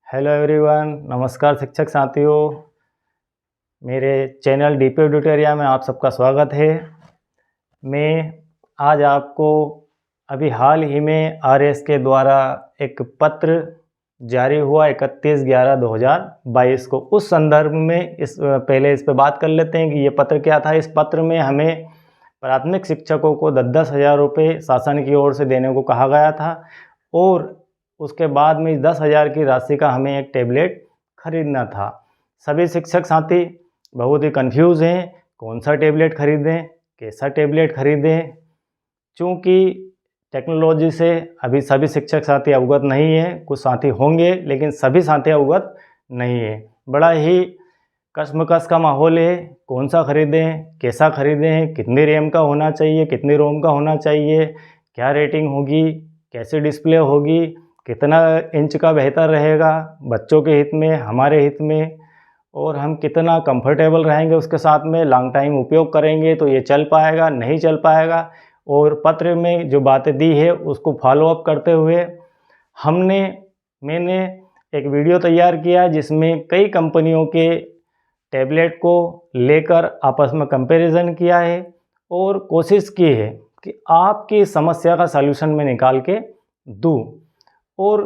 Hello everyone, नमस्कार शिक्षक साथियों। मेरे चैनल डीपी ट्यूटोरिया में आप सबका स्वागत है। मैं आज आपको अभी हाल ही में आरएस के द्वारा एक पत्र जारी हुआ 31/11/2022 को, उस संदर्भ में पहले इस पे बात कर लेते हैं कि ये पत्र क्या था। इस पत्र में हमें प्राथमिक शिक्षकों को 10-10 हज़ार रुपये शासन की ओर से देने को कहा गया था और उसके बाद में इस 10,000 की राशि का हमें एक टैबलेट खरीदना था। सभी शिक्षक साथी बहुत ही कंफ्यूज हैं, कौन सा टैबलेट खरीदें, कैसा टैबलेट खरीदें। चूँकि टेक्नोलॉजी से अभी सभी शिक्षक साथी अवगत नहीं हैं, कुछ साथी होंगे लेकिन सभी साथी अवगत नहीं है। बड़ा ही कशमकश का माहौल है, कौन सा खरीदें, कैसा खरीदें, कितनी रैम का होना चाहिए, कितनी रोम का होना चाहिए, क्या रेटिंग होगी, कैसी डिस्प्ले होगी, कितना इंच का बेहतर रहेगा बच्चों के हित में, हमारे हित में, और हम कितना कंफर्टेबल रहेंगे उसके साथ में, लॉन्ग टाइम उपयोग करेंगे तो ये चल पाएगा नहीं चल पाएगा। और पत्र में जो बातें दी है उसको फॉलो अप करते हुए मैंने एक वीडियो तैयार किया जिसमें कई कंपनियों के टैबलेट को लेकर आपस में कंपैरिजन किया है और कोशिश की है कि आपकी समस्या का सलूशन मैं निकाल के दूँ और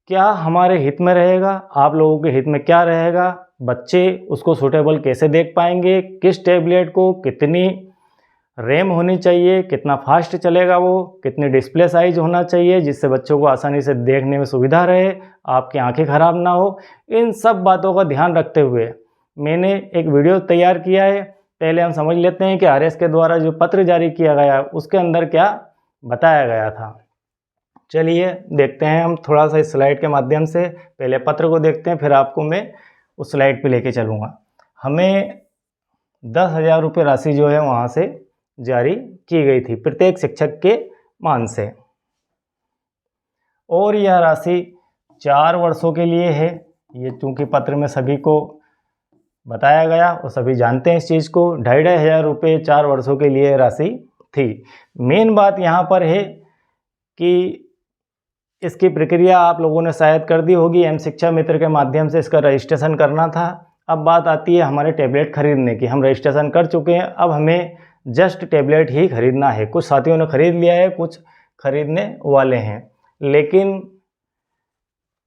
क्या हमारे हित में रहेगा, आप लोगों के हित में क्या रहेगा, बच्चे उसको सूटेबल कैसे देख पाएंगे, किस टैबलेट को कितनी रैम होनी चाहिए, कितना फास्ट चलेगा वो, कितनी डिस्प्ले साइज होना चाहिए जिससे बच्चों को आसानी से देखने में सुविधा रहे, आपकी आंखें खराब ना हो। इन सब बातों का ध्यान रखते हुए मैंने एक वीडियो तैयार किया है। पहले हम समझ लेते हैं कि आरएस के द्वारा जो पत्र जारी किया गया उसके अंदर क्या बताया गया था। चलिए देखते हैं हम थोड़ा सा इस स्लाइड के माध्यम से। पहले पत्र को देखते हैं, फिर आपको मैं उस स्लाइड पे लेके चलूँगा। हमें 10,000 रुपये राशि जो है वहाँ से जारी की गई थी प्रत्येक शिक्षक के मान से, और यह राशि 4 वर्षों के लिए है। ये चूँकि पत्र में सभी को बताया गया और सभी जानते हैं इस चीज़ को। 2,500 रुपये 4 वर्षों के लिए राशि थी। मेन बात यहाँ पर है कि इसकी प्रक्रिया आप लोगों ने शायद कर दी होगी, एम शिक्षा मित्र के माध्यम से इसका रजिस्ट्रेशन करना था। अब बात आती है हमारे टैबलेट खरीदने की। हम रजिस्ट्रेशन कर चुके हैं, अब हमें जस्ट टैबलेट ही खरीदना है। कुछ साथियों ने खरीद लिया है, कुछ खरीदने वाले हैं, लेकिन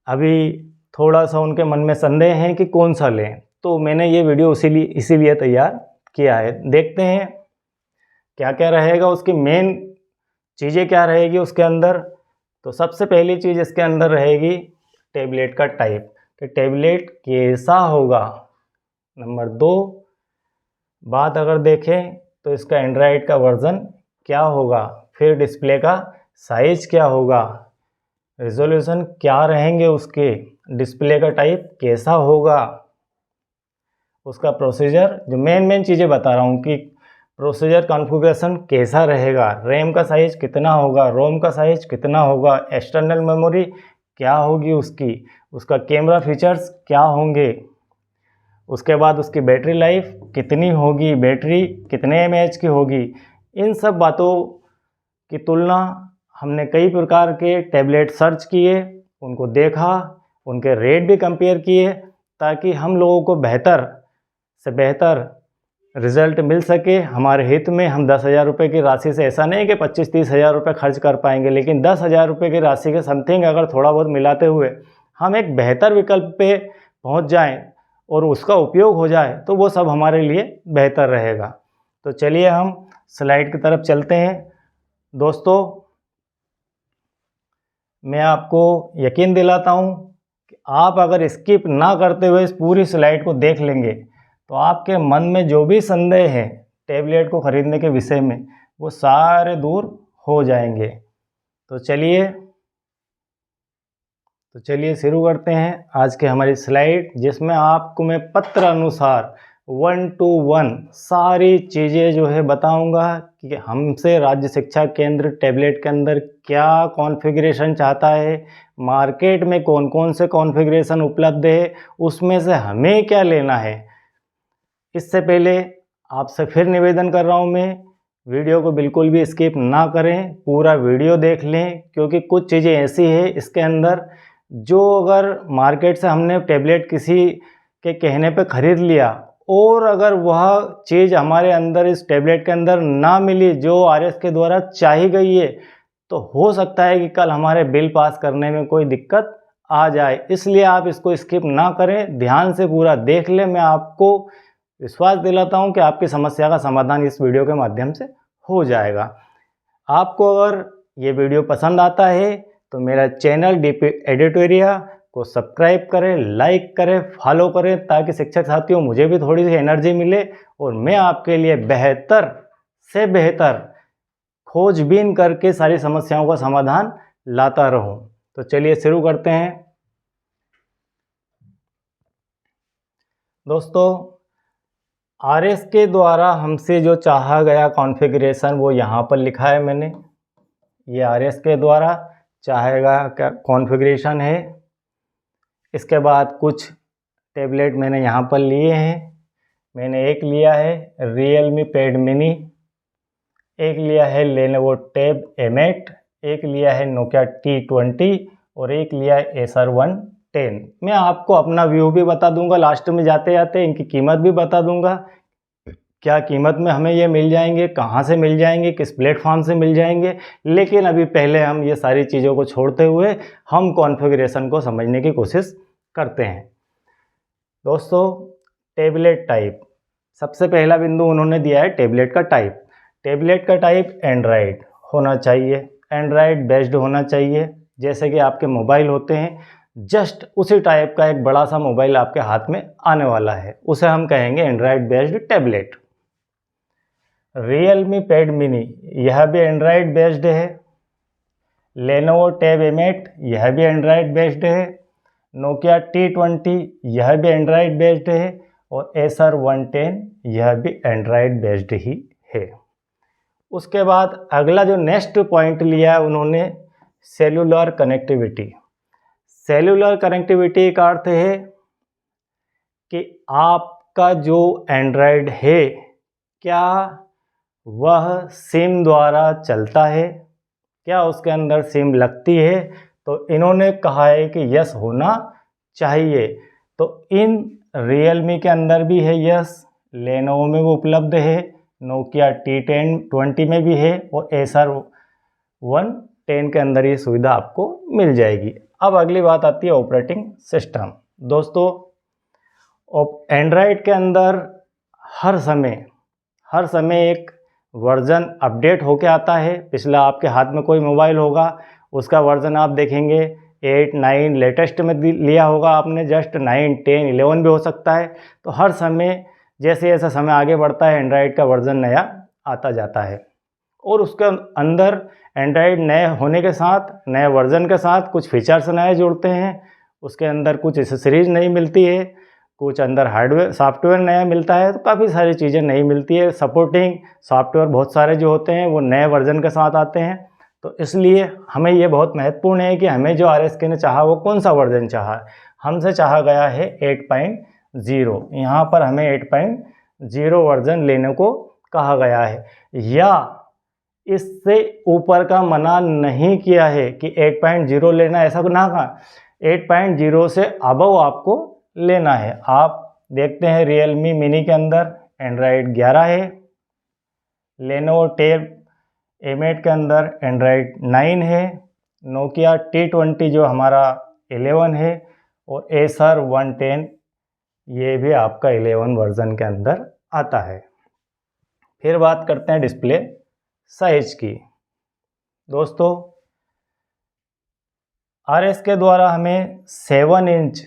अभी थोड़ा सा उनके मन में संदेह है कि कौन सा लें। तो मैंने ये वीडियो इसीलिए तैयार किया है। देखते हैं क्या क्या रहेगा, उसकी मेन चीज़ें क्या रहेगी उसके अंदर। तो सबसे पहली चीज़ इसके अंदर रहेगी टैबलेट का टाइप, कि टैबलेट कैसा होगा। नंबर 2 बात अगर देखें तो इसका एंड्रॉयड का वर्ज़न क्या होगा, फिर डिस्प्ले का साइज़ क्या होगा, रिजोल्यूशन क्या रहेंगे उसके, डिस्प्ले का टाइप कैसा होगा, उसका प्रोसीजर, जो मेन चीज़ें बता रहा हूँ कि प्रोसीजर कॉन्फ़िगरेशन कैसा रहेगा, रैम का साइज़ कितना होगा, रोम का साइज़ कितना होगा, एक्सटर्नल मेमोरी क्या होगी उसकी, उसका कैमरा फीचर्स क्या होंगे, उसके बाद उसकी बैटरी लाइफ कितनी होगी, बैटरी कितने mAh की होगी। इन सब बातों की तुलना हमने कई प्रकार के टैबलेट सर्च किए, उनको देखा, उनके रेट भी कंपेयर किए, ताकि हम लोगों को बेहतर से बेहतर रिज़ल्ट मिल सके हमारे हित में। हम 10,000 रुपये की राशि से ऐसा नहीं कि 25-30 हज़ार रुपये खर्च कर पाएंगे, लेकिन 10,000 रुपये की राशि के समथिंग अगर थोड़ा बहुत मिलाते हुए हम एक बेहतर विकल्प पे पहुंच जाएं और उसका उपयोग हो जाए तो वो सब हमारे लिए बेहतर रहेगा। तो चलिए हम स्लाइड की तरफ चलते हैं। दोस्तों, मैं आपको यकीन दिलाता हूँ कि आप अगर स्किप ना करते हुए इस पूरी स्लाइड को देख लेंगे तो आपके मन में जो भी संदेह है टैबलेट को खरीदने के विषय में, वो सारे दूर हो जाएंगे। तो चलिए शुरू करते हैं आज के हमारी स्लाइड, जिसमें आपको मैं पत्र अनुसार 1 to 1 सारी चीज़ें जो है बताऊंगा कि हमसे राज्य शिक्षा केंद्र टैबलेट के अंदर क्या कॉन्फ़िगरेशन चाहता है, मार्केट में कौन कौन से कॉन्फ़िगरेशन उपलब्ध है, उसमें से हमें क्या लेना है। इससे पहले आपसे फिर निवेदन कर रहा हूँ मैं, वीडियो को बिल्कुल भी स्किप ना करें, पूरा वीडियो देख लें, क्योंकि कुछ चीज़ें ऐसी है इसके अंदर जो अगर मार्केट से हमने टैबलेट किसी के कहने पे ख़रीद लिया और अगर वह चीज़ हमारे अंदर इस टैबलेट के अंदर ना मिली जो RS के द्वारा चाही गई है, तो हो सकता है कि कल हमारे बिल पास करने में कोई दिक्कत आ जाए। इसलिए आप इसको स्किप ना करें, ध्यान से पूरा देख लें। मैं आपको विश्वास दिलाता हूं कि आपकी समस्या का समाधान इस वीडियो के माध्यम से हो जाएगा। आपको अगर ये वीडियो पसंद आता है तो मेरा चैनल DP एडिटोरिया को सब्सक्राइब करें, लाइक करें, फॉलो करें, ताकि शिक्षक साथियों मुझे भी थोड़ी सी एनर्जी मिले और मैं आपके लिए बेहतर से बेहतर खोजबीन करके सारी समस्याओं का समाधान लाता रहूं। तो चलिए शुरू करते हैं। दोस्तों, RS के द्वारा हमसे जो चाहा गया कॉन्फ़िगरेशन वो यहाँ पर लिखा है मैंने। ये RS के द्वारा चाहेगा क्या कॉन्फ़िगरेशन है। इसके बाद कुछ टैबलेट मैंने यहाँ पर लिए हैं। मैंने एक लिया है Realme Pad Mini, एक लिया है Lenovo Tab M8, एक लिया है Nokia T20 और एक लिया है Acer 110। मैं आपको अपना व्यू भी बता दूंगा, लास्ट में जाते जाते इनकी कीमत भी बता दूंगा, क्या कीमत में हमें ये मिल जाएंगे, कहाँ से मिल जाएंगे, किस प्लेटफॉर्म से मिल जाएंगे। लेकिन अभी पहले हम ये सारी चीज़ों को छोड़ते हुए हम कॉन्फ़िगरेशन को समझने की कोशिश करते हैं। दोस्तों, टैबलेट टाइप, सबसे पहला बिंदु उन्होंने दिया है टैबलेट का टाइप। टैबलेट का टाइप एंड्रॉयड होना चाहिए, एंड्रॉयड बेस्ड होना चाहिए। जैसे कि आपके मोबाइल होते हैं, जस्ट उसी टाइप का एक बड़ा सा मोबाइल आपके हाथ में आने वाला है, उसे हम कहेंगे Android based tablet. Realme Pad Mini, यह भी एंड्रॉयड बेस्ड है। Lenovo Tab M8, यह भी एंड्रॉयड बेस्ड है। Nokia T20, यह भी एंड्रॉयड बेस्ड है। और Acer 110, यह भी एंड्रॉयड बेस्ड ही है। उसके बाद अगला जो नेक्स्ट पॉइंट लिया है उन्होंने, सेलुलर कनेक्टिविटी। सेलुलर कनेक्टिविटी का अर्थ है कि आपका जो एंड्रॉयड है, क्या वह सिम द्वारा चलता है, क्या उसके अंदर सिम लगती है। तो इन्होंने कहा है कि यस होना चाहिए। तो इन Realme के अंदर भी है यस, Lenovo में वो उपलब्ध है, Nokia T20 में भी है और Acer 110 के अंदर ये सुविधा आपको मिल जाएगी। अब अगली बात आती है ऑपरेटिंग सिस्टम। दोस्तों, एंड्रॉयड के अंदर हर समय एक वर्जन अपडेट होके आता है। पिछला आपके हाथ में कोई मोबाइल होगा, उसका वर्जन आप देखेंगे 8, 9 लेटेस्ट में लिया होगा आपने, जस्ट 9, 10, 11 भी हो सकता है। तो हर समय जैसे जैसे समय आगे बढ़ता है एंड्रॉयड का वर्जन नया आता जाता है और उसके अंदर एंड्रॉयड नए होने के साथ, नए वर्जन के साथ कुछ फीचर्स नए जुड़ते हैं। उसके अंदर कुछ एक्सेसरीज नहीं मिलती है, कुछ अंदर हार्डवेयर सॉफ्टवेयर नया मिलता है, तो काफ़ी सारी चीज़ें नई मिलती है। सपोर्टिंग सॉफ्टवेयर बहुत सारे जो होते हैं वो नए वर्जन के साथ आते हैं। तो इसलिए हमें ये बहुत महत्वपूर्ण है कि हमें जो RSK ने चाहा वो कौन सा वर्जन चाहा। हमसे चाहा गया है 8.0, यहाँ पर हमें 8.0 वर्जन लेने को कहा गया है, या इससे ऊपर का मना नहीं किया है कि 8.0 लेना, ऐसा ना कहा। 8.0 से अबव आपको लेना है। आप देखते हैं Realme Mini के अंदर एंड्रॉयड 11 है, Lenovo Tab M8 के अंदर एंड्रॉयड 9 है, Nokia T20 जो हमारा 11 है और Acer 110 ये भी आपका 11 वर्जन के अंदर आता है। फिर बात करते हैं डिस्प्ले साइज की। दोस्तों, RS के द्वारा हमें 7 इंच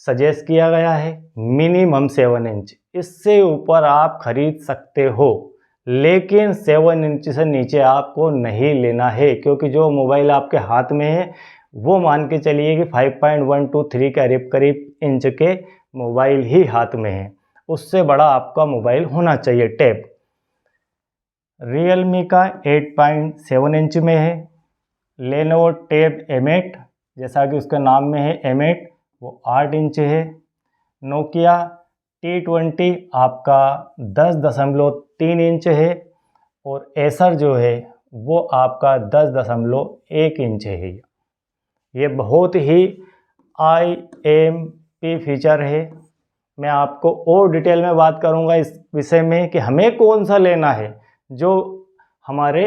सजेस्ट किया गया है, मिनिमम 7 इंच। इससे ऊपर आप खरीद सकते हो, लेकिन 7 इंच से नीचे आपको नहीं लेना है, क्योंकि जो मोबाइल आपके हाथ में है वो मान के चलिए कि 5.123 करीब करीब इंच के मोबाइल ही हाथ में है। उससे बड़ा आपका मोबाइल होना चाहिए। टैब Realme का 8.7 इंच में है, Lenovo Tab M8 जैसा कि उसका नाम में है M8 वो 8 इंच है, Nokia T20 आपका 10.3 इंच है और Acer जो है वो आपका 10.1 इंच है। ये बहुत ही IMP फीचर है। मैं आपको और डिटेल में बात करूंगा इस विषय में कि हमें कौन सा लेना है जो हमारे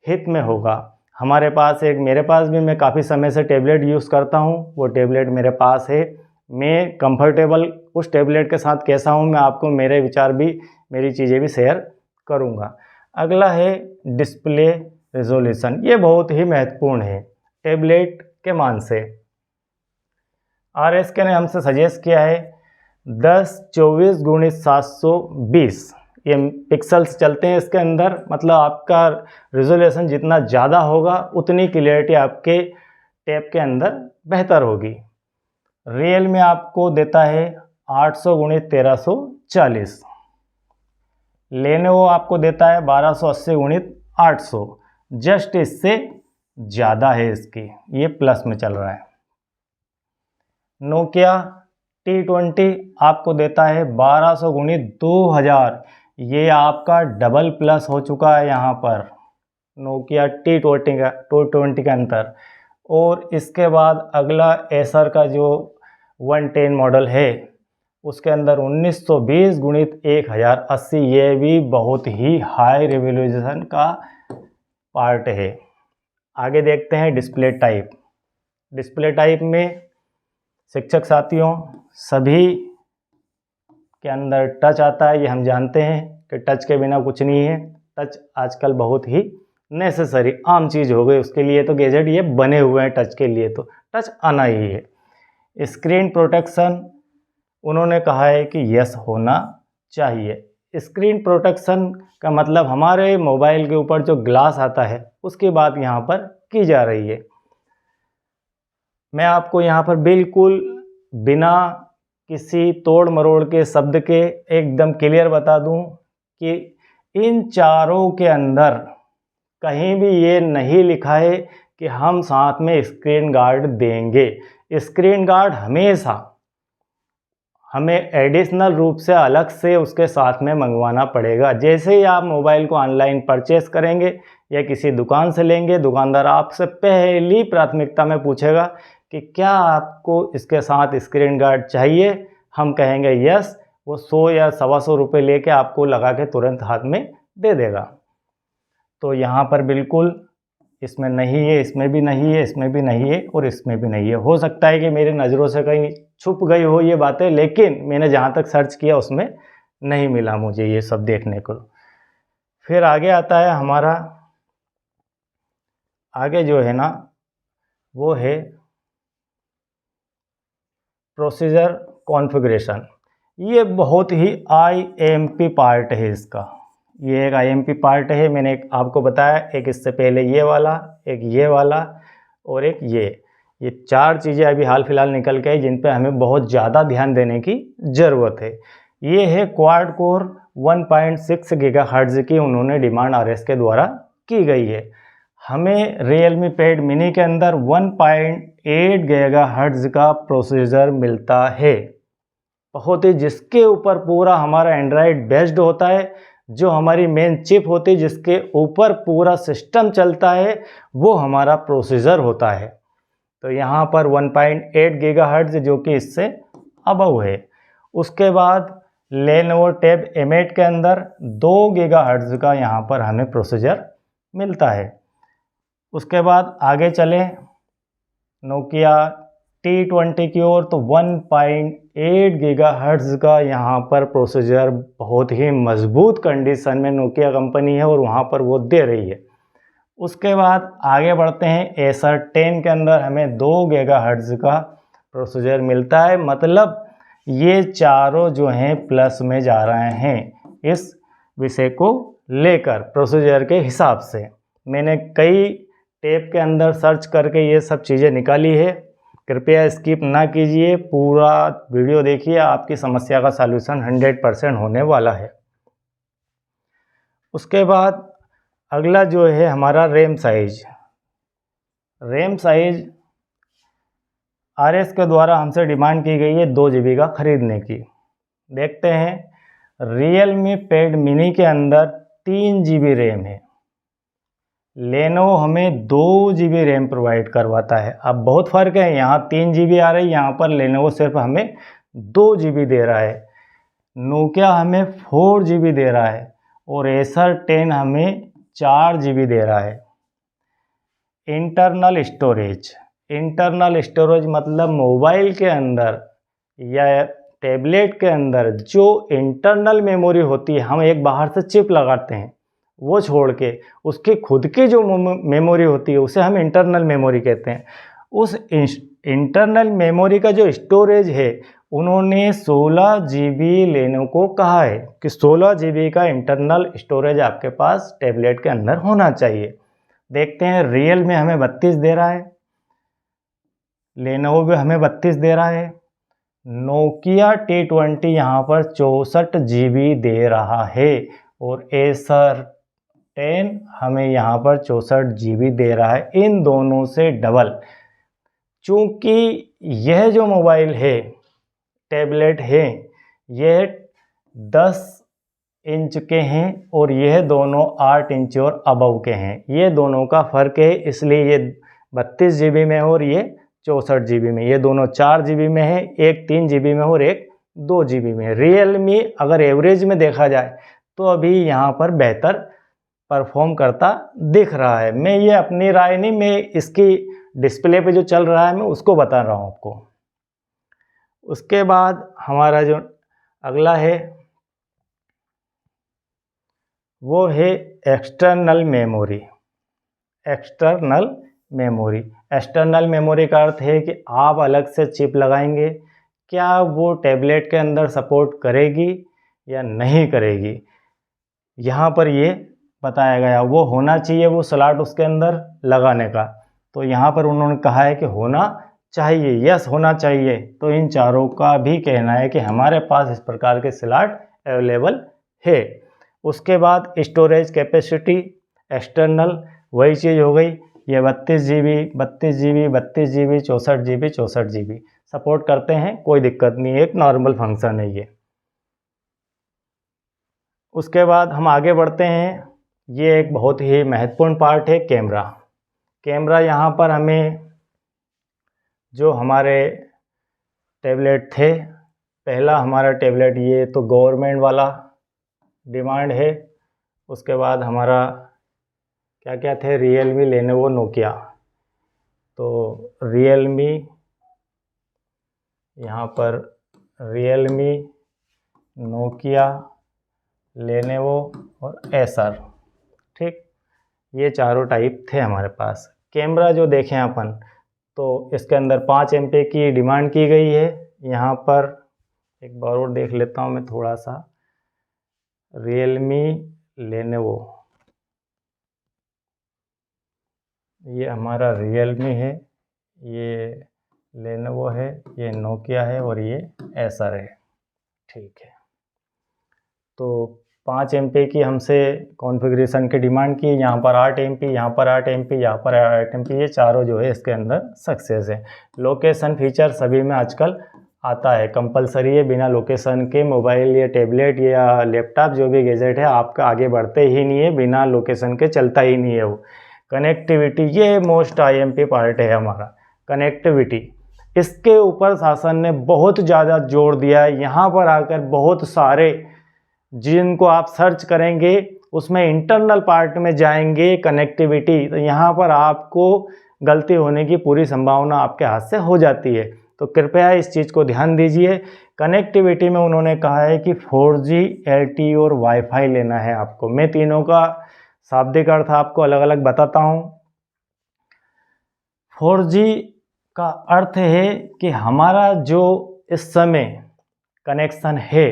हित में होगा। हमारे पास मेरे पास भी, मैं काफ़ी समय से टेबलेट यूज़ करता हूं, वो टेबलेट मेरे पास है। मैं कंफर्टेबल उस टेबलेट के साथ कैसा हूं, मैं आपको मेरे विचार भी, मेरी चीज़ें भी शेयर करूंगा। अगला है डिस्प्ले रेजोल्यूशन। ये बहुत ही महत्वपूर्ण है टेबलेट के मान से। RSK ने हमसे सजेस्ट किया है 1024x720 ये पिक्सल्स चलते हैं इसके अंदर। मतलब आपका रेजोल्यूशन जितना ज़्यादा होगा उतनी क्लियरिटी आपके टैब के अंदर बेहतर होगी। रियल में आपको देता है 800x1340। लेनोवो आपको देता है 1280x800। जस्ट इससे ज़्यादा है इसकी, ये प्लस में चल रहा है। नोकिया T20 आपको देता है 1200x2000। ये आपका डबल प्लस हो चुका है यहाँ पर नोकिया T20 का अंतर। और इसके बाद अगला एसर का जो 110 मॉडल है उसके अंदर 1920x1080। ये भी बहुत ही हाई रेजोल्यूशन का पार्ट है। आगे देखते हैं डिस्प्ले टाइप। डिस्प्ले टाइप में शिक्षक साथियों सभी के अंदर टच आता है। ये हम जानते हैं कि टच के बिना कुछ नहीं है। टच आजकल बहुत ही नेसेसरी आम चीज़ हो गई, उसके लिए तो गैजेट ये बने हुए हैं टच के लिए, तो टच आना ही है। स्क्रीन प्रोटेक्शन उन्होंने कहा है कि यस होना चाहिए। स्क्रीन प्रोटेक्शन का मतलब हमारे मोबाइल के ऊपर जो ग्लास आता है उसकी बात यहाँ पर की जा रही है। मैं आपको यहाँ पर बिल्कुल बिना किसी तोड़ मरोड़ के शब्द के एकदम क्लियर बता दूं कि इन चारों के अंदर कहीं भी ये नहीं लिखा है कि हम साथ में स्क्रीन गार्ड देंगे। स्क्रीन गार्ड हमेशा हमें एडिशनल रूप से अलग से उसके साथ में मंगवाना पड़ेगा। जैसे ही आप मोबाइल को ऑनलाइन परचेस करेंगे या किसी दुकान से लेंगे, दुकानदार आपसे पहली प्राथमिकता में पूछेगा कि क्या आपको इसके साथ स्क्रीन गार्ड चाहिए। हम कहेंगे यस, वो 100 या 125 रुपये लेके आपको लगा के तुरंत हाथ में दे देगा। तो यहाँ पर बिल्कुल इसमें नहीं है, इसमें भी नहीं है, इसमें भी नहीं है और इसमें भी नहीं है। हो सकता है कि मेरी नज़रों से कहीं छुप गई हो ये बातें, लेकिन मैंने जहाँ तक सर्च किया उसमें नहीं मिला मुझे ये सब देखने को। फिर आगे आता है हमारा, आगे जो है ना वो है प्रोसीजर कॉन्फ़िगरेशन। ये बहुत ही IMP पार्ट है इसका। ये एक IMP पार्ट है। मैंने आपको बताया एक इससे पहले ये वाला, एक ये वाला और एक ये 4 चीज़ें अभी हाल फिलहाल निकल के आई जिन पे हमें बहुत ज़्यादा ध्यान देने की ज़रूरत है। ये है क्वाड कोर 1.6 गीगाहर्ट्ज़ की उन्होंने डिमांड RSK द्वारा की गई है। हमें Realme Pad Mini के अंदर 1.8 गीगाहर्ट्ज़ का प्रोसेसर मिलता है, बहुत ही, जिसके ऊपर पूरा हमारा एंड्रॉयड बेस्ड होता है। जो हमारी मेन चिप होती है जिसके ऊपर पूरा सिस्टम चलता है वो हमारा प्रोसेसर होता है। तो यहाँ पर 1.8 गीगाहर्ट्ज़ जो कि इससे अबव है। उसके बाद Lenovo Tab M8 के अंदर 2 गीगाहर्ट्ज़ का यहाँ पर हमें प्रोसेसर मिलता है। उसके बाद आगे चले नोकिया T20 की ओर, तो 1.8 गीगाहर्ट्ज़ का यहाँ पर प्रोसेसर बहुत ही मजबूत कंडीशन में नोकिया कंपनी है और वहाँ पर वो दे रही है। उसके बाद आगे बढ़ते हैं एसर 10 के अंदर हमें 2 गीगाहर्ट्ज़ का प्रोसेसर मिलता है। मतलब ये चारों जो हैं प्लस में जा रहे हैं इस विषय को लेकर प्रोसेसर के हिसाब से। मैंने कई टैब के अंदर सर्च करके ये सब चीज़ें निकाली है। कृपया स्किप ना कीजिए, पूरा वीडियो देखिए, आपकी समस्या का सॉल्यूशन 100% होने वाला है। उसके बाद अगला जो है हमारा RAM size. RAM size RSK द्वारा हमसे डिमांड की गई है 2 GB का खरीदने की। देखते हैं Realme Pad Mini के अंदर 3 GB रैम है। लेनोवो हमें 2 GB रैम प्रोवाइड करवाता है। अब बहुत फ़र्क है, यहाँ 3 GB आ रही है, यहाँ पर लेनोवो सिर्फ हमें 2 GB दे रहा है। नोकिया हमें 4 GB दे रहा है और एसर 10 हमें 4 GB दे रहा है। इंटरनल स्टोरेज मतलब मोबाइल के अंदर या टैबलेट के अंदर जो इंटरनल मेमोरी होती है, हम एक बाहर से चिप लगाते हैं, वो छोड़ के उसकी खुद की जो मेमोरी होती है उसे हम इंटरनल मेमोरी कहते हैं। उस इंटरनल मेमोरी का जो स्टोरेज है उन्होंने 16 GB लेने को कहा है कि 16 GB का इंटरनल स्टोरेज आपके पास टैबलेट के अंदर होना चाहिए। देखते हैं, रियल में हमें 32 दे रहा है, लेनोवो भी हमें 32 दे रहा है, नोकिया T20 यहाँ पर 64 GB दे रहा है और एसर 10 हमें यहाँ पर 64 GB दे रहा है, इन दोनों से डबल। चूँकि यह जो मोबाइल है, टैबलेट है, यह 10 इंच के हैं और यह दोनों 8 इंच और अबव के हैं। ये दोनों का फ़र्क है, इसलिए ये 32 GB में और ये 64 GB में। ये दोनों 4 GB में है, एक 3 GB में और एक 2 GB में। रियलमी अगर एवरेज में देखा जाए तो अभी यहाँ पर बेहतर परफॉर्म करता दिख रहा है। मैं ये अपनी राय नहीं, मैं इसकी डिस्प्ले पे जो चल रहा है मैं उसको बता रहा हूँ आपको। उसके बाद हमारा जो अगला है वो है एक्सटर्नल मेमोरी। एक्सटर्नल मेमोरी का अर्थ है कि आप अलग से चिप लगाएंगे, क्या वो टैबलेट के अंदर सपोर्ट करेगी या नहीं करेगी, यहाँ पर ये बताया गया। वो होना चाहिए वो स्लॉट उसके अंदर लगाने का, तो यहाँ पर उन्होंने कहा है कि होना चाहिए, यस होना चाहिए। तो इन चारों का भी कहना है कि हमारे पास इस प्रकार के स्लॉट अवेलेबल है। उसके बाद स्टोरेज कैपेसिटी एक्सटर्नल वही चीज़ हो गई, ये 32 GB 64 GB सपोर्ट करते हैं, कोई दिक्कत नहीं है, एक नॉर्मल फंक्शन है ये। उसके बाद हम आगे बढ़ते हैं, ये एक बहुत ही महत्वपूर्ण पार्ट है कैमरा। यहाँ पर हमें जो हमारे टैबलेट थे, पहला हमारा टैबलेट ये तो गवर्नमेंट वाला डिमांड है। उसके बाद हमारा क्या क्या थे, रियलमी, लेनोवो, नोकिया। तो रियलमी, यहाँ पर रियलमी, नोकिया, लेनोवो और एसर, ठीक, ये चारों टाइप थे हमारे पास। कैमरा जो देखें अपन तो इसके अंदर 5 MP की डिमांड की गई है। यहाँ पर एक बार और देख लेता हूँ मैं थोड़ा सा, रियलमी, लेनोवो, ये हमारा रियलमी है, ये लेनोवो है, ये नोकिया है और ये एसर है, ठीक है। तो 5 MP की हमसे कॉन्फ़िगरेशन की डिमांड की, यहाँ पर 8 MP, यहाँ पर 8 MP, यहाँ पर 8 MP, ये चारों जो है इसके अंदर सक्सेस है। लोकेशन फीचर सभी में आजकल आता है, कंपलसरी है, बिना लोकेशन के मोबाइल या टैबलेट या लैपटॉप जो भी गैजेट है आपका आगे बढ़ते ही नहीं है, बिना लोकेशन के चलता ही नहीं है वो। कनेक्टिविटी, ये मोस्ट IMP पार्ट है हमारा, कनेक्टिविटी। इसके ऊपर शासन ने बहुत ज़्यादा जोर दिया है। यहाँ पर आकर बहुत सारे जिनको आप सर्च करेंगे उसमें इंटरनल पार्ट में जाएंगे कनेक्टिविटी, तो यहाँ पर आपको गलती होने की पूरी संभावना आपके हाथ से हो जाती है। तो कृपया इस चीज़ को ध्यान दीजिए। कनेक्टिविटी में उन्होंने कहा है कि 4G, LTE और वाईफाई लेना है आपको। मैं तीनों का शाब्दिक अर्थ आपको अलग अलग बताता हूँ। 4G का अर्थ है कि हमारा जो इस समय कनेक्शन है,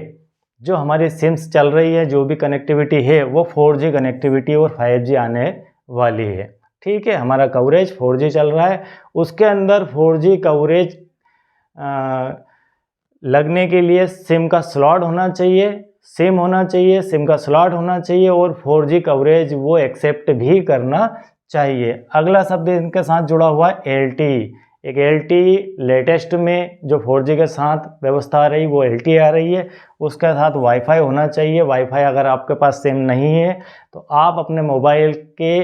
जो हमारी सिम्स चल रही है, जो भी कनेक्टिविटी है वो 4G कनेक्टिविटी और 5G आने वाली है, ठीक है। हमारा कवरेज 4G चल रहा है, उसके अंदर 4G कवरेज लगने के लिए सिम का स्लॉट होना चाहिए, सिम का स्लॉट होना चाहिए और 4G कवरेज वो एक्सेप्ट भी करना चाहिए। अगला शब्द इनके साथ जुड़ा हुआ है LTE। एक LTE लेटेस्ट में जो 4G के साथ व्यवस्था आ रही वो LTE आ रही है, उसके साथ वाईफाई होना चाहिए। वाईफाई अगर आपके पास सिम नहीं है तो आप अपने मोबाइल के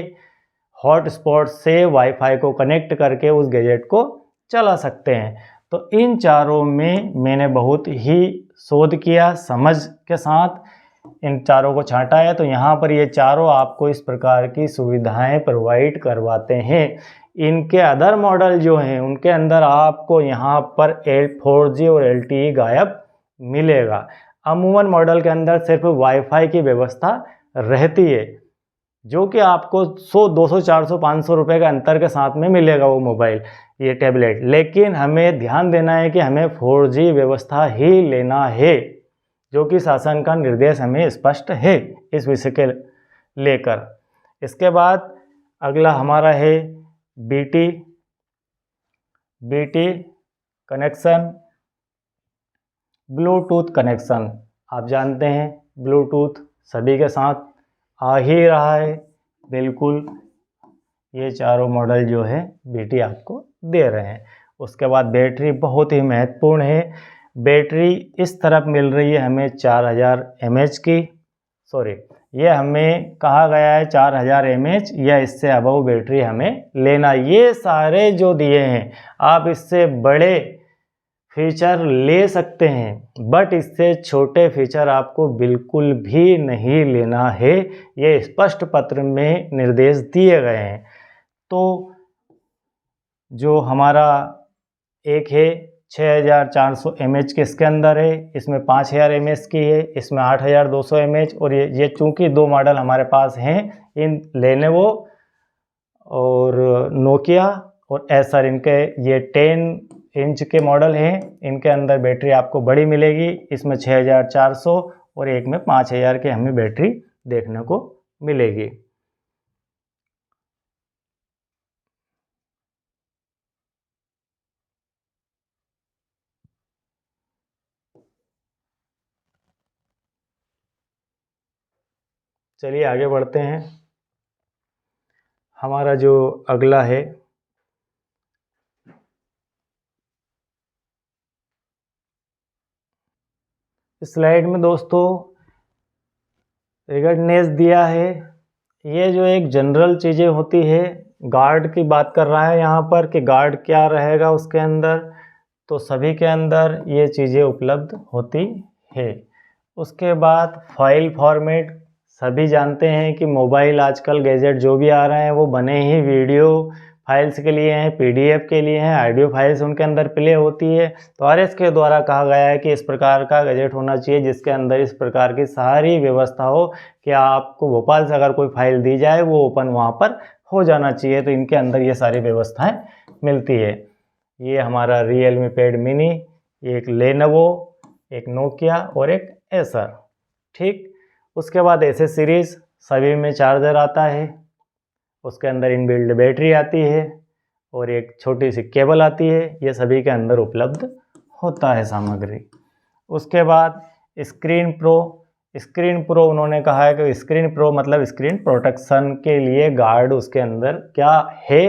हॉटस्पॉट से वाईफाई को कनेक्ट करके उस गैजेट को चला सकते हैं। तो इन चारों में मैंने बहुत ही शोध किया, समझ के साथ इन चारों को छांटा है। तो यहाँ पर ये चारों आपको इस प्रकार की सुविधाएं प्रोवाइड करवाते हैं। इनके अदर मॉडल जो हैं उनके अंदर आपको यहाँ पर 4G और LTE गायब मिलेगा। अमूमन मॉडल के अंदर सिर्फ वाईफाई की व्यवस्था रहती है, जो कि आपको 100, 200, 400, 500 रुपये के अंतर के साथ में मिलेगा वो मोबाइल, ये टैबलेट। लेकिन हमें ध्यान देना है कि हमें 4G व्यवस्था ही लेना है, जो कि शासन का निर्देश हमें स्पष्ट है इस विषय के लेकर। इसके बाद अगला हमारा है BT कनेक्शन, ब्लूटूथ कनेक्शन। आप जानते हैं ब्लूटूथ सभी के साथ आ ही रहा है, बिल्कुल। ये चारों मॉडल जो है BT आपको दे रहे हैं। उसके बाद बैटरी बहुत ही महत्वपूर्ण है। बैटरी इस तरफ मिल रही है हमें 4000 mAh की, सॉरी ये हमें कहा गया है 4000 mAh या इससे अबव बैटरी हमें लेना। ये सारे जो दिए हैं आप इससे बड़े फीचर ले सकते हैं, बट इससे छोटे फीचर आपको बिल्कुल भी नहीं लेना है। ये स्पष्ट पत्र में निर्देश दिए गए हैं। तो जो हमारा एक है 6400 mAh के इसके अंदर है, इसमें 5000 mAh की है, इसमें 8200 mAh। और ये चूँकि दो मॉडल हमारे पास हैं, इन लेनोवो और नोकिया और एसर, इनके ये 10 इंच के मॉडल हैं। इनके अंदर बैटरी आपको बड़ी मिलेगी, इसमें 6400 और एक में 5000 की हमें बैटरी देखने को मिलेगी। चलिए आगे बढ़ते हैं। हमारा जो अगला है स्लाइड में दोस्तों रिगर्डनेस दिया है। ये जो एक जनरल चीज़ें होती है, गार्ड की बात कर रहा है यहाँ पर कि गार्ड क्या रहेगा उसके अंदर। तो सभी के अंदर ये चीज़ें उपलब्ध होती है। उसके बाद फाइल फॉर्मेट, सभी जानते हैं कि मोबाइल आजकल गैजेट जो भी आ रहे हैं वो बने ही वीडियो फाइल्स के लिए हैं, PDF के लिए हैं, ऑडियो फाइल्स उनके अंदर प्ले होती है। तो RS के द्वारा कहा गया है कि इस प्रकार का गैजेट होना चाहिए जिसके अंदर इस प्रकार की सारी व्यवस्था हो कि आपको भोपाल से अगर कोई फाइल दी जाए वो ओपन वहाँ पर हो जाना चाहिए। तो इनके अंदर ये सारी व्यवस्थाएँ मिलती है। ये हमारा Realme Pad Mini, एक लेनोवो, एक नोकिया और एक एसर, ठीक। उसके बाद एसएस सीरीज़, सभी में चार्जर आता है, उसके अंदर इनबिल्ट बैटरी आती है और एक छोटी सी केबल आती है। ये सभी के अंदर उपलब्ध होता है सामग्री। उसके बाद स्क्रीन प्रो उन्होंने कहा है कि स्क्रीन प्रो मतलब स्क्रीन प्रोटेक्शन के लिए गार्ड उसके अंदर क्या है।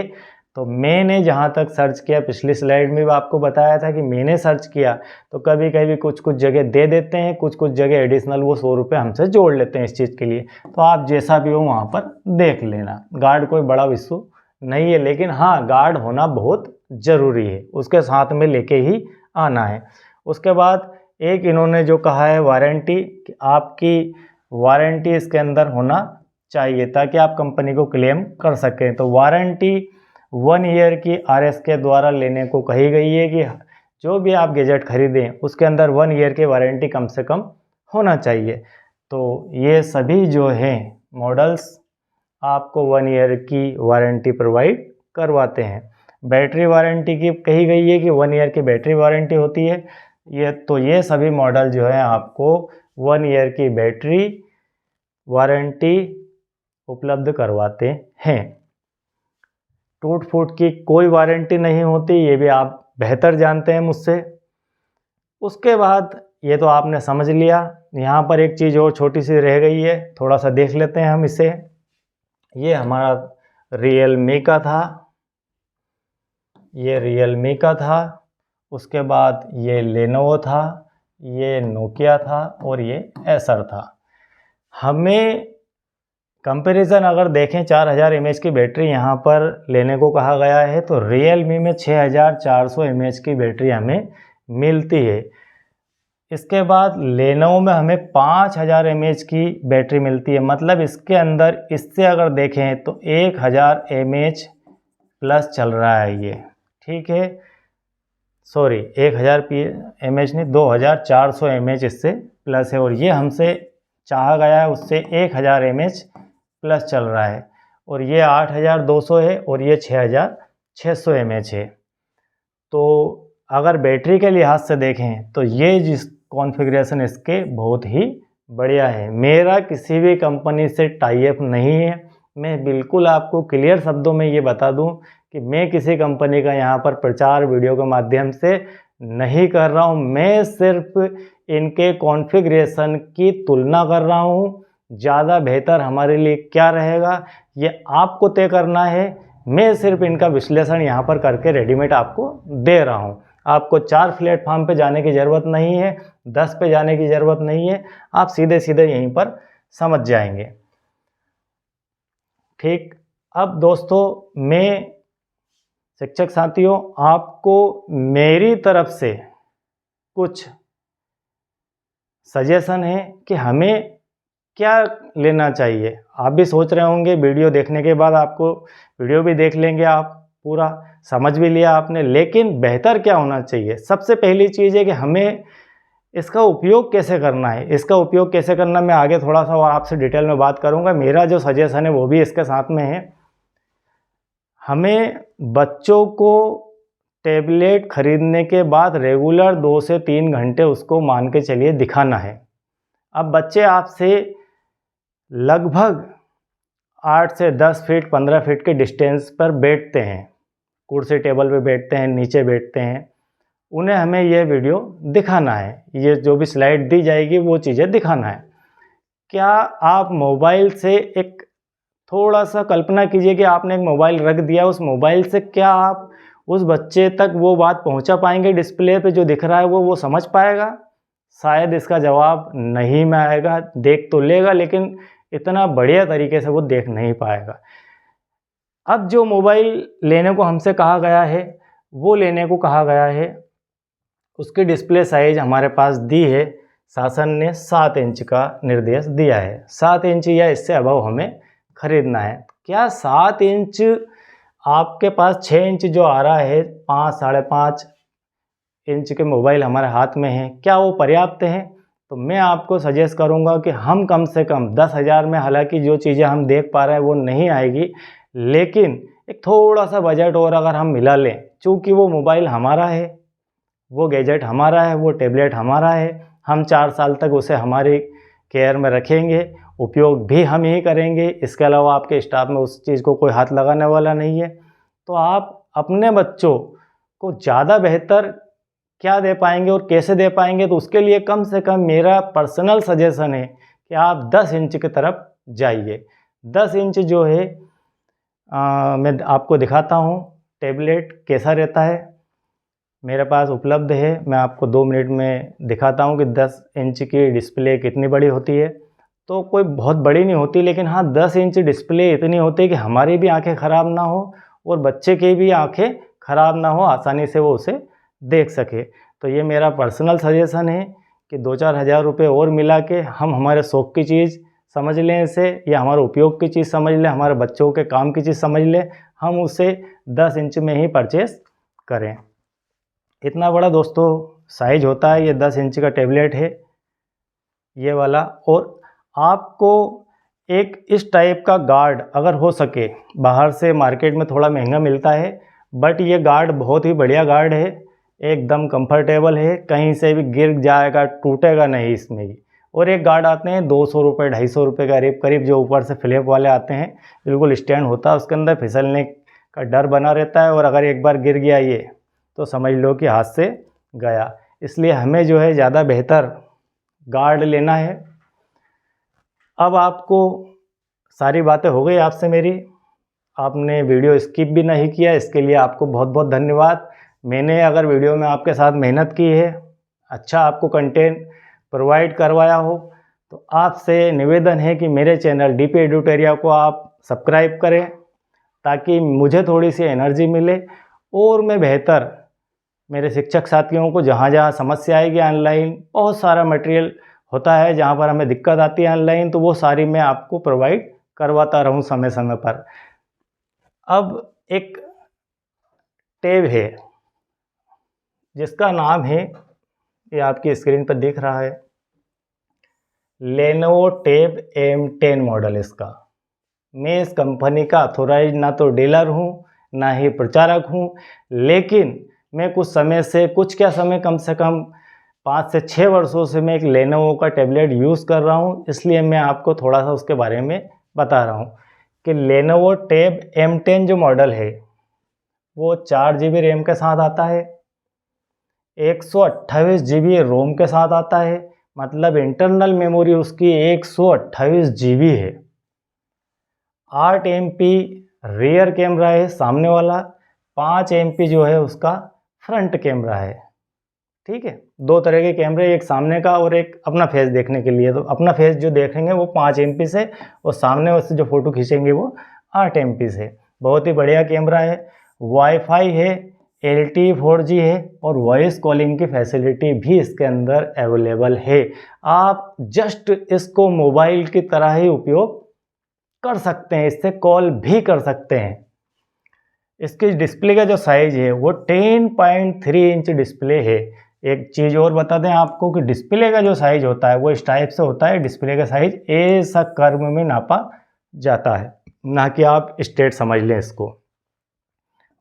तो मैंने जहाँ तक सर्च किया, पिछली स्लाइड में भी आपको बताया था कि मैंने सर्च किया, तो कभी कभी कुछ जगह दे देते हैं, कुछ जगह एडिशनल वो 100 रुपये हमसे जोड़ लेते हैं इस चीज़ के लिए। तो आप जैसा भी हो वहाँ पर देख लेना। गार्ड कोई बड़ा इशू नहीं है, लेकिन हाँ गार्ड होना बहुत ज़रूरी है, उसके साथ में लेके ही आना है। उसके बाद एक इन्होंने जो कहा है वारंटी, आपकी वारंटी इसके अंदर होना चाहिए ताकि आप कंपनी को क्लेम कर सकें। तो वारंटी 1 ईयर की RS के द्वारा लेने को कही गई है कि जो भी आप गैजेट खरीदें उसके अंदर 1 ईयर की वारंटी कम से कम होना चाहिए। तो ये सभी जो हैं मॉडल्स आपको 1 ईयर की वारंटी प्रोवाइड करवाते हैं। बैटरी वारंटी की कही गई है कि 1 ईयर की बैटरी वारंटी होती है। ये सभी मॉडल जो है आपको 1 ईयर की बैटरी वारंटी उपलब्ध करवाते हैं। टूट फूट की कोई वारंटी नहीं होती, ये भी आप बेहतर जानते हैं मुझसे। उसके बाद ये तो आपने समझ लिया। यहाँ पर एक चीज़ और छोटी सी रह गई है, थोड़ा सा देख लेते हैं हम इसे। ये हमारा Realme का था, ये Realme का था। उसके बाद ये लेनोवो था, ये नोकिया था और ये एसर था। हमें कंपैरिजन अगर देखें 4000 mAh की बैटरी यहाँ पर लेने को कहा गया है, तो रियलमी में 6400 mAh की बैटरी हमें मिलती है। इसके बाद लेनोवो में हमें 5000 mAh की बैटरी मिलती है, मतलब इसके अंदर इससे अगर देखें तो 1000 mAh प्लस चल रहा है ये, ठीक है, सॉरी 1000 mAh नहीं, 2400 mAh इससे प्लस है, और ये हमसे चाहा गया है उससे 1000 mAh प्लस चल रहा है, और ये 8200 है और ये 6600 mAh है। तो अगर बैटरी के लिहाज से देखें तो ये जिस कॉन्फ़िगरेशन इसके बहुत ही बढ़िया है। मेरा किसी भी कंपनी से टाई अप नहीं है, मैं बिल्कुल आपको क्लियर शब्दों में ये बता दूं कि मैं किसी कंपनी का यहाँ पर प्रचार वीडियो के माध्यम से नहीं कर रहा हूँ। मैं सिर्फ इनके कॉन्फ़िगरेशन की तुलना कर रहा हूँ, ज़्यादा बेहतर हमारे लिए क्या रहेगा ये आपको तय करना है। मैं सिर्फ इनका विश्लेषण यहाँ पर करके रेडीमेड आपको दे रहा हूँ। आपको 4 प्लेटफॉर्म पे जाने की ज़रूरत नहीं है, 10 पे जाने की ज़रूरत नहीं है, आप सीधे सीधे यहीं पर समझ जाएंगे। ठीक, अब दोस्तों मैं शिक्षक साथियों आपको मेरी तरफ से कुछ सजेशन है कि हमें क्या लेना चाहिए। आप भी सोच रहे होंगे वीडियो देखने के बाद, आपको वीडियो भी देख लेंगे, आप पूरा समझ भी लिया आपने, लेकिन बेहतर क्या होना चाहिए। सबसे पहली चीज़ है कि हमें इसका उपयोग कैसे करना है। इसका उपयोग कैसे करना मैं आगे थोड़ा सा और आपसे डिटेल में बात करूंगा। मेरा जो सजेशन है वो भी इसके साथ में है। हमें बच्चों को टैबलेट खरीदने के बाद रेगुलर 2 से 3 घंटे उसको मान के चलिए दिखाना है। अब बच्चे आपसे लगभग 8 से 10 फीट 15 फीट के डिस्टेंस पर बैठते हैं, कुर्सी टेबल पे बैठते हैं, नीचे बैठते हैं, उन्हें हमें यह वीडियो दिखाना है, ये जो भी स्लाइड दी जाएगी वो चीज़ें दिखाना है। क्या आप मोबाइल से एक थोड़ा सा कल्पना कीजिए कि आपने एक मोबाइल रख दिया, उस मोबाइल से क्या आप उस बच्चे तक वो बात पहुंचा पाएंगे? डिस्प्ले पे जो दिख रहा है वो समझ पाएगा? शायद इसका जवाब नहीं में आएगा। देख तो लेगा लेकिन इतना बढ़िया तरीके से वो देख नहीं पाएगा। अब जो मोबाइल लेने को हमसे कहा गया है वो लेने को कहा गया है, उसकी डिस्प्ले साइज हमारे पास दी है, शासन ने 7 इंच का निर्देश दिया है। 7 इंच या इससे अबव हमें खरीदना है। क्या 7 इंच आपके पास 6 इंच जो आ रहा है, 5 साढ़े 5 इंच के मोबाइल हमारे हाथ में हैं, क्या वो पर्याप्त हैं? तो मैं आपको सजेस्ट करूंगा कि हम कम से कम 10,000 में, हालांकि जो चीज़ें हम देख पा रहे हैं वो नहीं आएगी, लेकिन एक थोड़ा सा बजट और अगर हम मिला लें, चूँकि वो मोबाइल हमारा है, वो गैजेट हमारा है, वो टैबलेट हमारा है, हम 4 साल तक उसे हमारी केयर में रखेंगे, उपयोग भी हम ही करेंगे, इसके अलावा आपके स्टाफ में उस चीज़ को कोई हाथ लगाने वाला नहीं है। तो आप अपने बच्चों को ज़्यादा बेहतर क्या दे पाएंगे और कैसे दे पाएंगे, तो उसके लिए कम से कम मेरा पर्सनल सजेशन है कि आप 10 इंच की तरफ जाइए। 10 इंच जो है मैं आपको दिखाता हूँ टैबलेट कैसा रहता है, मेरे पास उपलब्ध है। मैं आपको 2 मिनट में दिखाता हूँ कि 10 इंच की डिस्प्ले कितनी बड़ी होती है। तो कोई बहुत बड़ी नहीं होती, लेकिन हाँ 10 इंच डिस्प्ले इतनी होती है कि हमारी भी आंखें ख़राब ना हो और बच्चे की भी आंखें ख़राब ना हो, आसानी से वो उसे देख सके। तो ये मेरा पर्सनल सजेशन है कि 2-4 हज़ार रुपये और मिला के हम हमारे शौक़ की चीज़ समझ लें इसे, या हमारे उपयोग की चीज़ समझ लें, हमारे बच्चों के काम की चीज़ समझ लें, हम उसे 10 इंच में ही परचेस करें। इतना बड़ा दोस्तों साइज होता है, ये 10 इंच का टैबलेट है ये वाला। और आपको एक इस टाइप का गार्ड अगर हो सके, बाहर से मार्केट में थोड़ा महंगा मिलता है, बट ये गार्ड बहुत ही बढ़िया गार्ड है, एकदम कंफर्टेबल है, कहीं से भी गिर जाएगा, टूटेगा नहीं इसमें ही। और एक गार्ड आते हैं 200 रुपये 250 रुपये करीब करीब, जो ऊपर से फ्लैप वाले आते हैं, बिल्कुल स्टैंड होता है, उसके अंदर फिसलने का डर बना रहता है, और अगर एक बार गिर गया ये तो समझ लो कि हाथ से गया। इसलिए हमें जो है ज़्यादा बेहतर गार्ड लेना है। अब आपको सारी बातें हो गई आपसे मेरी, आपने वीडियो स्किप भी नहीं किया, इसके लिए आपको बहुत बहुत धन्यवाद। मैंने अगर वीडियो में आपके साथ मेहनत की है, अच्छा आपको कंटेंट प्रोवाइड करवाया हो, तो आपसे निवेदन है कि मेरे चैनल डीपी एडुटेरिया को आप सब्सक्राइब करें ताकि मुझे थोड़ी सी एनर्जी मिले और मैं बेहतर मेरे शिक्षक साथियों को जहाँ जहाँ समस्या आएगी ऑनलाइन, बहुत सारा मटेरियल होता है जहाँ पर हमें दिक्कत आती है ऑनलाइन, तो वो सारी मैं आपको प्रोवाइड करवाता रहूँ समय समय पर। अब एक टैब है जिसका नाम है, ये आपकी स्क्रीन पर दिख रहा है, लेनोवो टैब M10 मॉडल। इसका मैं इस कंपनी का अथोराइज ना तो डीलर हूँ ना ही प्रचारक हूँ, लेकिन मैं कुछ समय से, कुछ क्या समय, कम से कम 5 से 6 वर्षों से मैं एक लेनोवो का टैबलेट यूज़ कर रहा हूँ, इसलिए मैं आपको थोड़ा सा उसके बारे में बता रहा हूँ कि लेनोवो टैब M10 जो मॉडल है वो 4 GB रैम के साथ आता है, 128 GB रोम के साथ आता है, मतलब इंटरनल मेमोरी उसकी 128 GB है। 8 MP रियर कैमरा है सामने वाला, 5 MP जो है उसका फ्रंट कैमरा है। ठीक है, 2 तरह के कैमरे, एक सामने का और एक अपना फेस देखने के लिए। तो अपना फेस जो देखेंगे वो 5 MP से, और सामने से जो फ़ोटो खींचेंगे वो 8 MP से। बहुत ही बढ़िया कैमरा है। वाईफाई है, LTE 4G है और वॉइस कॉलिंग की फैसिलिटी भी इसके अंदर अवेलेबल है। आप जस्ट इसको मोबाइल की तरह ही उपयोग कर सकते हैं, इससे कॉल भी कर सकते हैं। इसकी डिस्प्ले का जो साइज़ है वो 10.3 इंच डिस्प्ले है। एक चीज़ और बता दें आपको कि डिस्प्ले का जो साइज़ होता है वो इस टाइप से होता है, डिस्प्ले का साइज़ ऐसा कर्व में नापा जाता है, ना कि आप स्ट्रेट समझ लें इसको।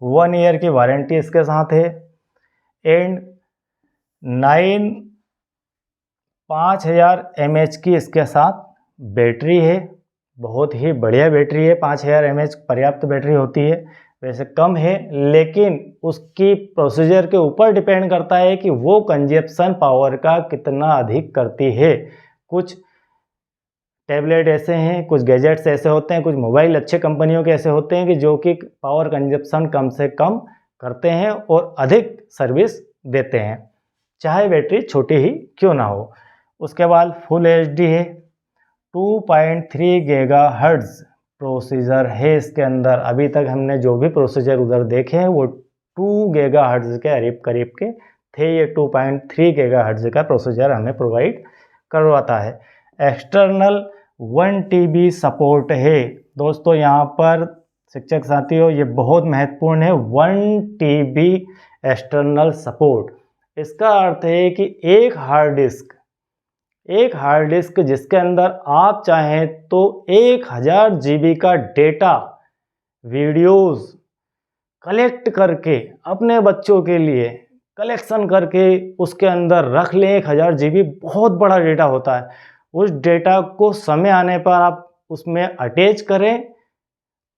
1 ईयर की वारंटी इसके साथ है एंड 5000 mAh की इसके साथ बैटरी है। बहुत ही बढ़िया बैटरी है, 5000 mAh पर्याप्त बैटरी होती है। वैसे कम है, लेकिन उसकी प्रोसीजर के ऊपर डिपेंड करता है कि वो कंजप्शन पावर का कितना अधिक करती है। कुछ टैबलेट ऐसे हैं, कुछ गैजेट्स ऐसे होते हैं, कुछ मोबाइल अच्छे कंपनियों के ऐसे होते हैं कि जो कि पावर कंजप्शन कम से कम करते हैं और अधिक सर्विस देते हैं, चाहे बैटरी छोटी ही क्यों ना हो। उसके बाद फुल HD है, 2.3 GHz प्रोसीजर है इसके अंदर। अभी तक हमने जो भी प्रोसीजर उधर देखे हैं वो 2 GHz के करीब के थे। ये 2.3 GHz का प्रोसीजर हमें प्रोवाइड करवाता है। एक्सटर्नल 1 TB सपोर्ट है दोस्तों। यहाँ पर शिक्षक साथियों ये बहुत महत्वपूर्ण है, 1 TB एक्सटर्नल सपोर्ट। इसका अर्थ है कि एक हार्ड डिस्क जिसके अंदर आप चाहें तो 1000 GB का डेटा, वीडियोस कलेक्ट करके अपने बच्चों के लिए कलेक्शन करके उसके अंदर रख लें। 1000 GB बहुत बड़ा डेटा होता है। उस डेटा को समय आने पर आप उसमें अटैच करें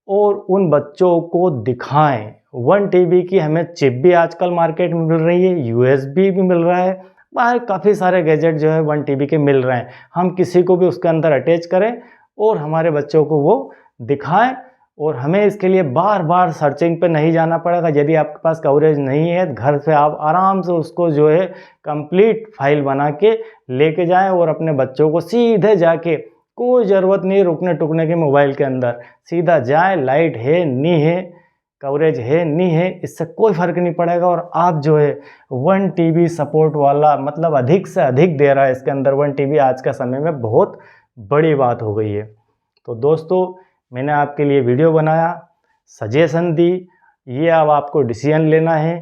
और उन बच्चों को दिखाएं। 1 TB की हमें चिप भी आजकल मार्केट में मिल रही है, USB भी मिल रहा है, बाहर काफ़ी सारे गैजेट जो है 1 TB के मिल रहे हैं। हम किसी को भी उसके अंदर अटैच करें और हमारे बच्चों को वो दिखाएं, और हमें इसके लिए बार बार सर्चिंग पे नहीं जाना पड़ेगा। यदि आपके पास कवरेज नहीं है, घर से आप आराम से उसको जो है कंप्लीट फाइल बना के लेके जाएं और अपने बच्चों को सीधे जाके, कोई ज़रूरत नहीं रुकने टुकने की मोबाइल के अंदर, सीधा जाए, लाइट है नहीं है, कवरेज है नहीं है, इससे कोई फ़र्क नहीं पड़ेगा। और आप जो है 1 TB सपोर्ट वाला, मतलब अधिक से अधिक दे रहा है इसके अंदर 1 TB, आज का समय में बहुत बड़ी बात हो गई है। तो दोस्तों मैंने आपके लिए वीडियो बनाया, सजेशन दी, ये अब आपको डिसीजन लेना है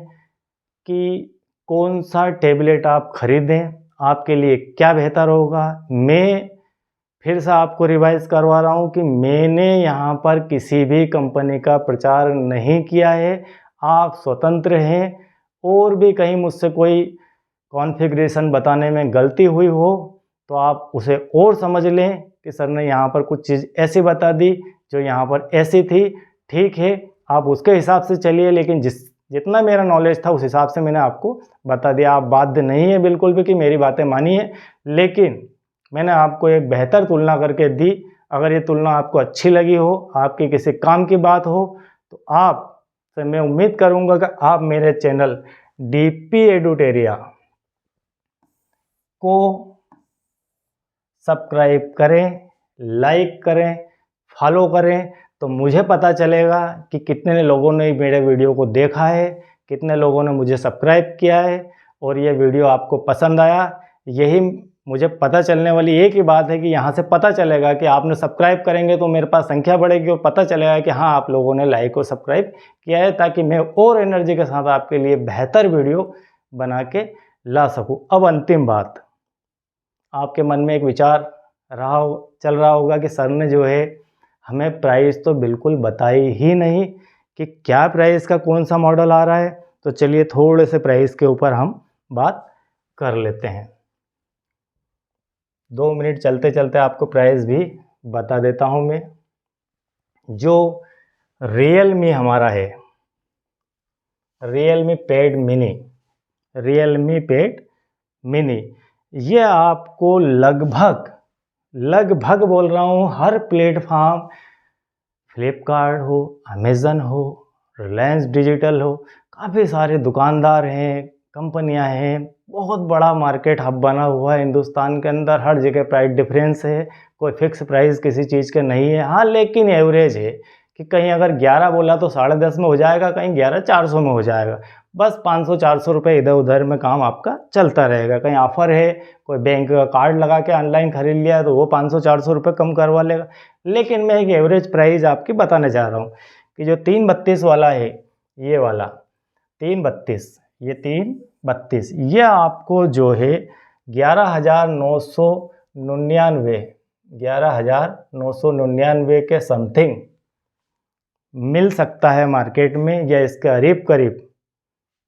कि कौन सा टैबलेट आप खरीदें, आपके लिए क्या बेहतर होगा। मैं फिर से आपको रिवाइज करवा रहा हूँ कि मैंने यहाँ पर किसी भी कंपनी का प्रचार नहीं किया है, आप स्वतंत्र हैं। और भी कहीं मुझसे कोई कॉन्फ़िगरेशन बताने में गलती हुई हो तो आप उसे और समझ लें कि सर ने यहाँ पर कुछ चीज़ ऐसी बता दी जो यहाँ पर ऐसी थी। ठीक है, आप उसके हिसाब से चलिए, लेकिन जितना मेरा नॉलेज था उस हिसाब से मैंने आपको बता दिया। आप बाध्य नहीं है बिल्कुल भी कि मेरी बातें मानिए, लेकिन मैंने आपको एक बेहतर तुलना करके दी। अगर ये तुलना आपको अच्छी लगी हो, आपके किसी काम की बात हो, तो आप से मैं उम्मीद करूंगा कि आप मेरे चैनल डीपी एडुटेरिया को सब्सक्राइब करें, लाइक करें, फॉलो करें, तो मुझे पता चलेगा कि कितने लोगों ने मेरे वीडियो को देखा है, कितने लोगों ने मुझे सब्सक्राइब किया है और ये वीडियो आपको पसंद आया। यही मुझे पता चलने वाली एक ही बात है कि यहाँ से पता चलेगा कि आपने सब्सक्राइब करेंगे तो मेरे पास संख्या बढ़ेगी और पता चलेगा कि हाँ आप लोगों ने लाइक और सब्सक्राइब किया है, ताकि मैं और एनर्जी के साथ आपके लिए बेहतर वीडियो बना के ला सकूँ। अब अंतिम बात, आपके मन में एक विचार चल रहा होगा कि सर ने जो है हमें प्राइस तो बिल्कुल बताई ही नहीं कि क्या प्राइस का कौन सा मॉडल आ रहा है। तो चलिए थोड़े से प्राइस के ऊपर हम बात कर लेते हैं। 2 मिनट चलते चलते आपको प्राइस भी बता देता हूं मैं। जो रियलमी हमारा है, रियलमी पैड मिनी, ये आपको लगभग बोल रहा हूँ हर प्लेटफॉर्म, फ्लिपकार्ट हो, अमेज़न हो, रिलायंस डिजिटल हो, काफ़ी सारे दुकानदार हैं, कंपनियां हैं, बहुत बड़ा मार्केट हब बना हुआ है हिंदुस्तान के अंदर। हर जगह प्राइस डिफरेंस है, कोई फिक्स प्राइस किसी चीज़ के नहीं है। हाँ लेकिन एवरेज है कि कहीं अगर 11 बोला तो 10.5 में हो जाएगा, कहीं 11,400 में हो जाएगा। बस 500-400 रुपये इधर उधर में काम आपका चलता रहेगा। कहीं ऑफ़र है, कोई बैंक का कार्ड लगा के ऑनलाइन खरीद लिया तो वो 500-400 रुपये कम करवा लेगा। लेकिन मैं एक एवरेज प्राइस आपकी बताने जा रहा हूँ कि जो 332 वाला है, ये वाला 332, ये आपको जो है 11,999 के समथिंग मिल सकता है मार्केट में, या इसके करीब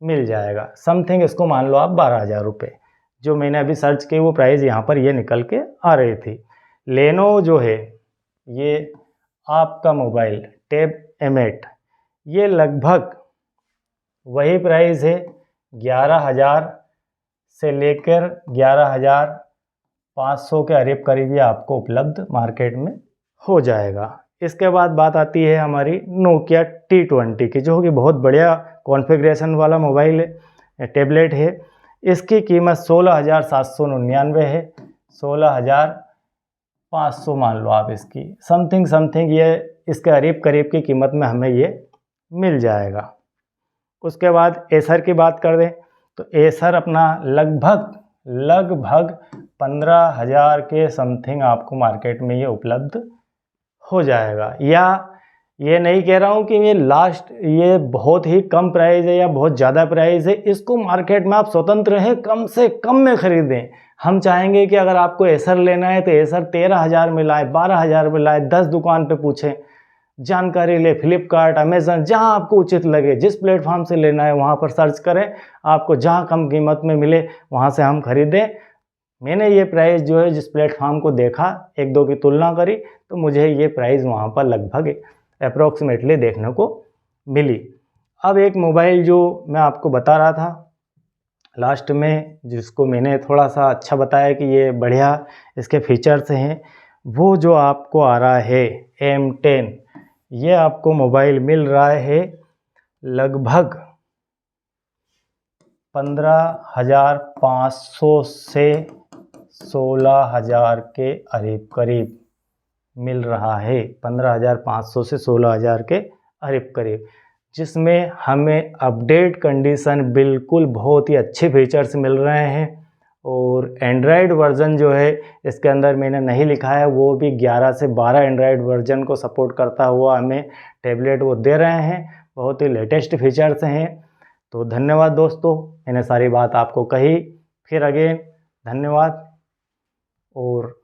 मिल जाएगा। समथिंग इसको मान लो आप 12,000 रुपये। जो मैंने अभी सर्च की वो प्राइस यहाँ पर ये निकल के आ रही थी। लेनोवो जो है, ये आपका मोबाइल टैब M8, ये लगभग वही प्राइस है, 11,000 से लेकर 11,500 के करीब ये आपको उपलब्ध मार्केट में हो जाएगा। इसके बाद बात आती है हमारी नोकिया T20 की, जो कि बहुत बढ़िया कॉन्फ़िगरेशन वाला मोबाइल है, टैबलेट है। इसकी कीमत 16,799 है, 16,500 मान लो आप इसकी। समथिंग ये इसके करीब की कीमत में हमें ये मिल जाएगा। उसके बाद एसर की बात कर दें तो एसर अपना लगभग 15,000 के समथिंग आपको मार्केट में ये उपलब्ध हो जाएगा। या ये नहीं कह रहा हूँ कि ये बहुत ही कम प्राइस है या बहुत ज़्यादा प्राइस है। इसको मार्केट में आप स्वतंत्र हैं, कम से कम में ख़रीदें। हम चाहेंगे कि अगर आपको एसर लेना है तो एसर 13,000 में लाए, 12,000 में लाए, 10 दुकान पे पूछें, जानकारी ले, फ्लिपकार्ट, अमेज़न, जहां आपको उचित लगे, जिस प्लेटफॉर्म से लेना है वहां पर सर्च करें, आपको जहां कम कीमत में मिले वहां से हम खरीदें। मैंने ये प्राइस जो है जिस प्लेटफॉर्म को देखा, 1-2 की तुलना करी, तो मुझे ये प्राइस वहां पर लगभग अप्रोक्सीमेटली देखने को मिली। अब एक मोबाइल जो मैं आपको बता रहा था लास्ट में, जिसको मैंने थोड़ा सा अच्छा बताया कि ये बढ़िया इसके फीचर्स हैं, वो जो आपको आ रहा है M10, ये आपको मोबाइल मिल रहा है लगभग 15,500 से 16,000 के करीब मिल रहा है। 15,500 से 16,000 के करीब, जिसमें हमें अपडेट कंडीशन बिल्कुल बहुत ही अच्छे फीचर्स मिल रहे हैं। और एंड्रॉयड वर्ज़न जो है इसके अंदर मैंने नहीं लिखा है, वो भी 11 से 12 एंड्रॉयड वर्ज़न को सपोर्ट करता हुआ हमें टैबलेट वो दे रहे हैं। बहुत ही लेटेस्ट फीचर्स हैं। तो धन्यवाद दोस्तों, मैंने सारी बात आपको कही। फिर अगेन धन्यवाद। और